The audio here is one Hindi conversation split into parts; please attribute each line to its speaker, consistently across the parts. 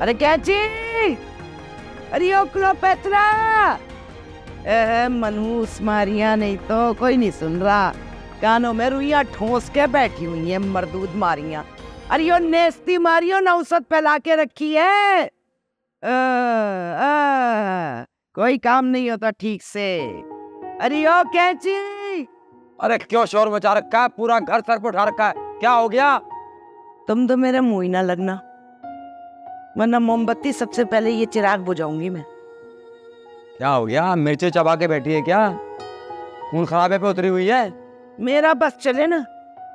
Speaker 1: अरे कैची, अरे ओ क्लोपेत्रा, मनहूस मारिया नहीं तो कोई नहीं सुन रहा। कानों में रुइयां ठोस के बैठी हुई है मरदूद मारियां। अरे यो नेस्ती मारियो नौसत फैला के रखी है। कोई काम नहीं होता ठीक से। अरे ओ कैची,
Speaker 2: अरे क्यों शोर मचा रखा है? पूरा घर सर पर उठा रखा है, क्या हो गया?
Speaker 1: तुम तो मेरे मुंह ही ना लगना, वरना मोमबत्ती सबसे पहले ये चिराग बुझाऊंगी मैं।
Speaker 2: क्या हो गया? मिर्चे चबा के बैठी है क्या? खून खराबे पे उतरी हुई है?
Speaker 1: मेरा बस चले ना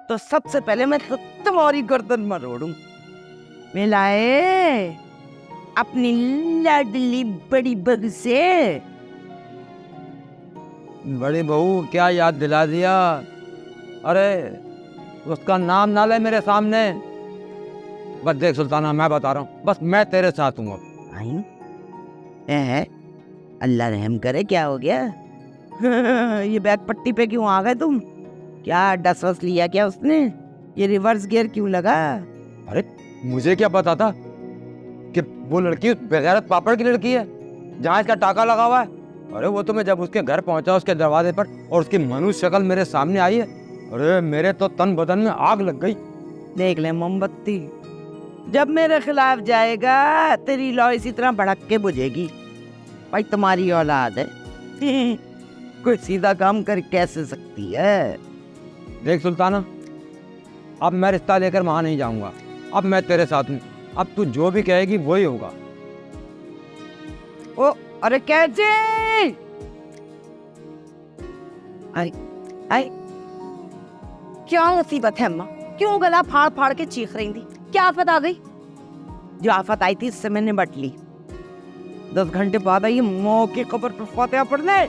Speaker 1: तो सबसे पहले मैं तो तुम्हारी गर्दन मरोड़ूं। मिलाए अपनी लाडली बड़ी बहू से।
Speaker 2: बड़ी बहू क्या याद दिला दिया? अरे उसका नाम ना ले मेरे सामने। बस देख सुल्ताना, मैं बता रहा हूँ, बस मैं तेरे साथ हूँ अब।
Speaker 1: आई अल्लाह रहम करे, क्या हो गया? ये बैक पट्टी पे क्यों आ गए तुम? क्या डस वस लिया क्या उसने? ये रिवर्स गियर क्यों लगा?
Speaker 2: अरे मुझे क्या पता था कि वो लड़की बेगैरत पापड़ की लड़की है जहाँ इसका टाका लगा हुआ है। अरे वो तो मैं जब उसके घर पहुंचा उसके दरवाजे पर और उसकी मनुष्य शक्ल मेरे सामने आई है, अरे मेरे तो तन बदन में आग लग गई।
Speaker 1: देख ले मोमबत्ती, जब मेरे खिलाफ जाएगा तेरी लौ इसी तरह भड़क के बुझेगी। भाई तुम्हारी औलाद है कोई सीधा काम कर कैसे सकती है?
Speaker 2: देख सुल्ताना, अब मैं रिश्ता लेकर वहां नहीं जाऊंगा, अब मैं तेरे साथ हूँ। अब तू जो भी कहेगी वही होगा।
Speaker 1: ओ अरे कैसे? आई आई क्या मुसीबत है अम्मा? क्यों गला फाड़ फाड़ के चीख रही थी? क्या आफत आ गई? जो आफत आई थी इससे मैंने बट ली। 10 घंटे बाद आई मौत की खबर पर फातिहा पढ़ने।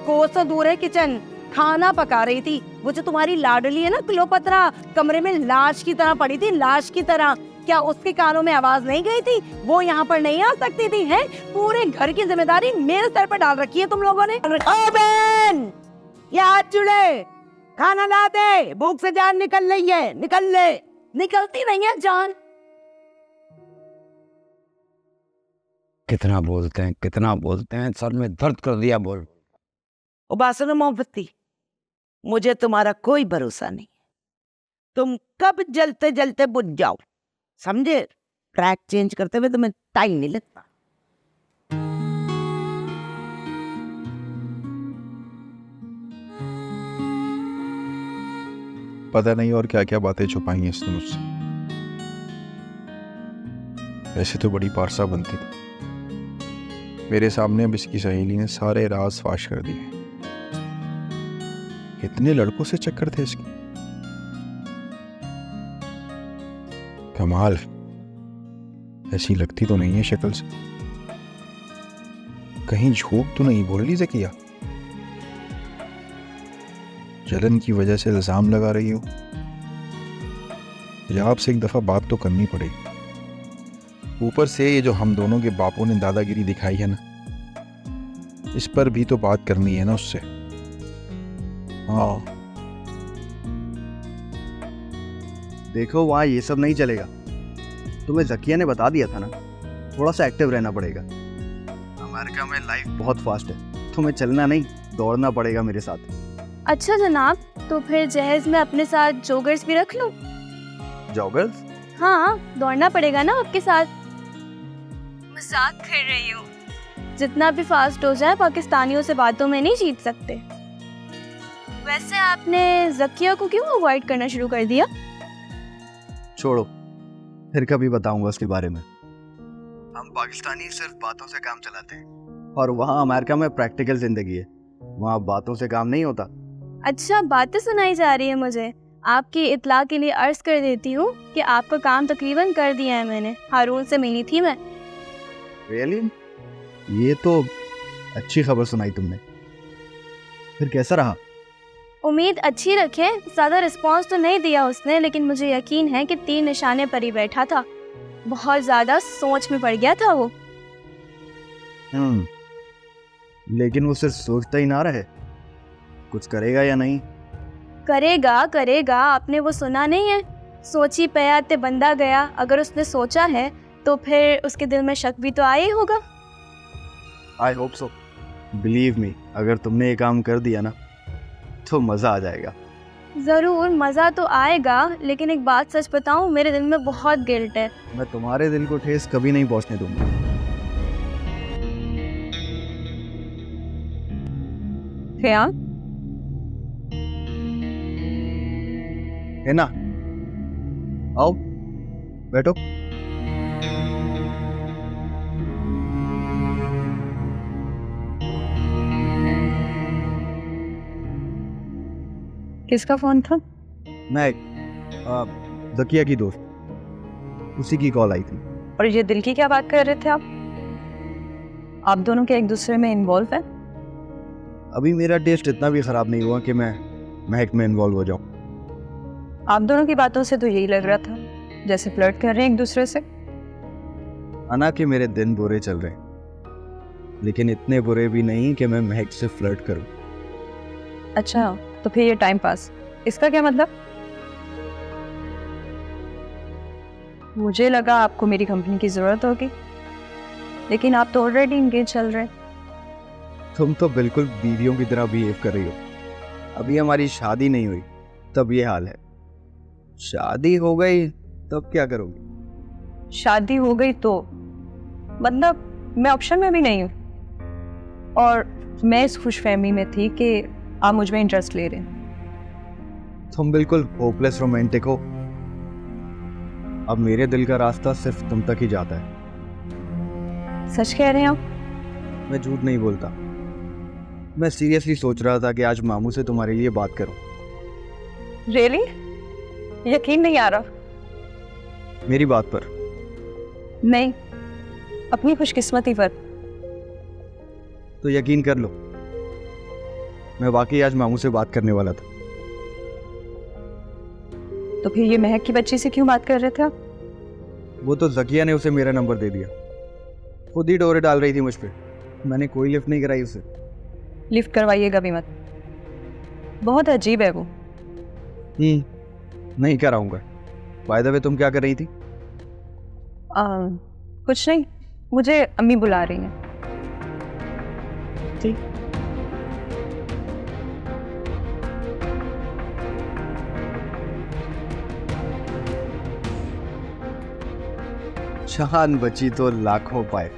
Speaker 1: कोसों दूर है किचन, खाना पका रही थी। वो जो तुम्हारी लाडली है ना क्लोपत्रा, कमरे में लाश की तरह पड़ी थी, लाश की तरह। क्या उसके कानों में आवाज नहीं गई थी? वो यहाँ पर नहीं आ सकती थी? है पूरे घर की जिम्मेदारी मेरे सर पर डाल रखी है तुम लोगों ने। ओ बहन, ये हाथ जुड़े, खाना ला दे, भूख से जान निकल रही है। निकल ले। निकलती नहीं है जान।
Speaker 2: कितना बोलते हैं, सर में दर्द कर दिया। बोल।
Speaker 1: ओ बासनो मोहब्बती, मुझे तुम्हारा कोई भरोसा नहीं। तुम कब जलते जलते बुझ जाओ, समझे? ट्रैक चेंज करते हुए तुम्हें टाइम नहीं लगता।
Speaker 3: पता नहीं और क्या क्या बातें छुपाई हैं इसने मुझसे। वैसे तो बड़ी पारसा बनती थी, मेरे सामने अब इसकी सहेली ने सारे राज फाश कर दिए। कितने लड़कों से चक्कर थे इसके। कमाल, ऐसी लगती तो नहीं है शक्ल से। कहीं झूठ तो नहीं बोल ली ज़किया? जलन की वजह से इल्जाम लगा रही हो? या आपसे एक दफा बात तो करनी पड़ेगी। ऊपर से ये जो हम दोनों के बापों ने दादागिरी दिखाई है ना, इस पर भी तो बात करनी है ना उससे। हाँ
Speaker 4: देखो, वहाँ ये सब नहीं चलेगा। तुम्हें ज़किया ने बता दिया था ना, थोड़ा सा एक्टिव रहना पड़ेगा। अमेरिका में लाइफ बहुत फास्ट है, तुम्हें चलना नहीं दौड़ना पड़ेगा मेरे साथ।
Speaker 5: अच्छा जनाब, तो फिर जहेज में अपने साथ जॉगर्स भी रख लूं?
Speaker 4: जॉगर्स?
Speaker 5: हाँ, दौड़ना पड़ेगा ना आपके साथ। मजाक कर रही हूँ। जितना भी फास्ट हो जाए, पाकिस्तानियों से बातों में नहीं जीत सकते। वैसे आपने ज़किया को क्यों अवॉइड करना शुरू कर दिया?
Speaker 4: छोड़ो, फिर कभी बताऊंगा उसके बारे में। हम पाकिस्तानी सिर्फ बातों से काम चलाते हैं, और वहाँ अमेरिका में प्रैक्टिकल जिंदगी है, वहाँ बातों से काम नहीं होता।
Speaker 5: अच्छा, बातें सुनाई जा रही है मुझे। आपकी इत्ला के लिए अर्ज कर देती हूँ कि आपका काम तकरीबन कर दिया है मैंने। हारून से मिली थी मैं।
Speaker 4: रियली? ये तो अच्छी खबर सुनाई तुमने। फिर कैसा रहा?
Speaker 5: उम्मीद अच्छी रखे। ज़्यादा रिस्पांस तो नहीं दिया उसने, लेकिन मुझे यकीन है कि 3 निशाने पर ही बैठा था। बहुत ज़्यादा सोच में पड़ गया था वो।
Speaker 4: लेकिन वो सिर्फ सोचता ही ना रहे, कुछ करेगा या नहीं?
Speaker 5: करेगा। आपने वो सुना नहीं है? सोची पया ते बंदा गया। अगर उसने सोचा है तो फिर उसके दिल में शक भी तो आया ही होगा।
Speaker 4: I hope so. Believe me, अगर तुमने ये काम कर दिया ना तो मज़ा आ जाएगा।
Speaker 5: ज़रूर मज़ा तो आएगा, लेकिन एक बात सच बताऊं, मेरे दिल में बहुत गिल्ट है।
Speaker 4: मैं तुम्हारे दिल को ठेस कभी नहीं पहुंचने दूंगा।
Speaker 1: क्या?
Speaker 4: है ना? आओ बैठो।
Speaker 1: किसका फोन था?
Speaker 4: मैं जकिया की दोस्त, उसी की कॉल आई थी।
Speaker 1: और ये दिल की क्या बात कर रहे थे आप? आप दोनों के एक दूसरे में इन्वॉल्व हैं?
Speaker 4: अभी मेरा टेस्ट इतना भी ख़राब नहीं हुआ कि मैं महक में इन्वॉल्व हो जाऊं।
Speaker 1: आप दोनों की बातों से तो यही लग रहा था जैसे फ्लर्ट कर रहे हैं एक दूसरे से।
Speaker 4: अना कि मेरे दिन बुरे चल रहे हैं, लेकिन इतने बुरे भी नहीं कि मैं महक से फ्लर्ट करूं।
Speaker 1: अच्छा, तो फिर ये टाइम पास, इसका क्या मतलब? मुझे लगा आपको मेरी कंपनी की ज़रूरत होगी, लेकिन आप तो ऑलरेडी इंगेज चल रहे हैं।
Speaker 4: तुम तो बिल्कुल बीवियों की तरह बिहेव कर रही हो। अभी हमारी शादी नहीं हुई तब ये हाल है, शादी हो गई तब क्या करोगी?
Speaker 1: शादी हो गई तो मतलब मैं ऑप्शन में भी नहीं हूँ, और मैं इस खुशफहमी में थी कि आप मुझ में इंटरेस्ट ले रहे हैं।
Speaker 4: तुम बिल्कुल होपलेस रोमांटिक हो। अब मेरे दिल का रास्ता सिर्फ तुम तक ही जाता है।
Speaker 1: सच कह रहे हैं आप?
Speaker 4: मैं झूठ नहीं बोलता। मैं सीरियसली सोच रहा था कि आज मामू से तुम्हारे लिए बात करूं।
Speaker 1: रियली? यकीन नहीं आ रहा।
Speaker 4: मेरी बात पर।
Speaker 1: नहीं, अपनी खुशकिस्मती पर।
Speaker 4: तो यकीन कर लो, मैं वाकई आज मामू से बात करने वाला था।
Speaker 1: तो फिर ये महक की बच्ची से क्यों बात कर रहे थे आप?
Speaker 4: वो तो जकिया ने उसे मेरा नंबर दे दिया, खुद ही डोरे डाल रही थी मुझ पे। मैंने कोई लिफ्ट नहीं कराई उसे।
Speaker 1: लिफ्ट करवाइएगा भी मत, बहुत अजीब है वो।
Speaker 4: नहीं कराऊंगा। बाय द वे, तुम क्या कर रही थी?
Speaker 1: कुछ नहीं, मुझे अम्मी बुला रही हैं। ठीक।
Speaker 4: शान बची तो लाखों पाए।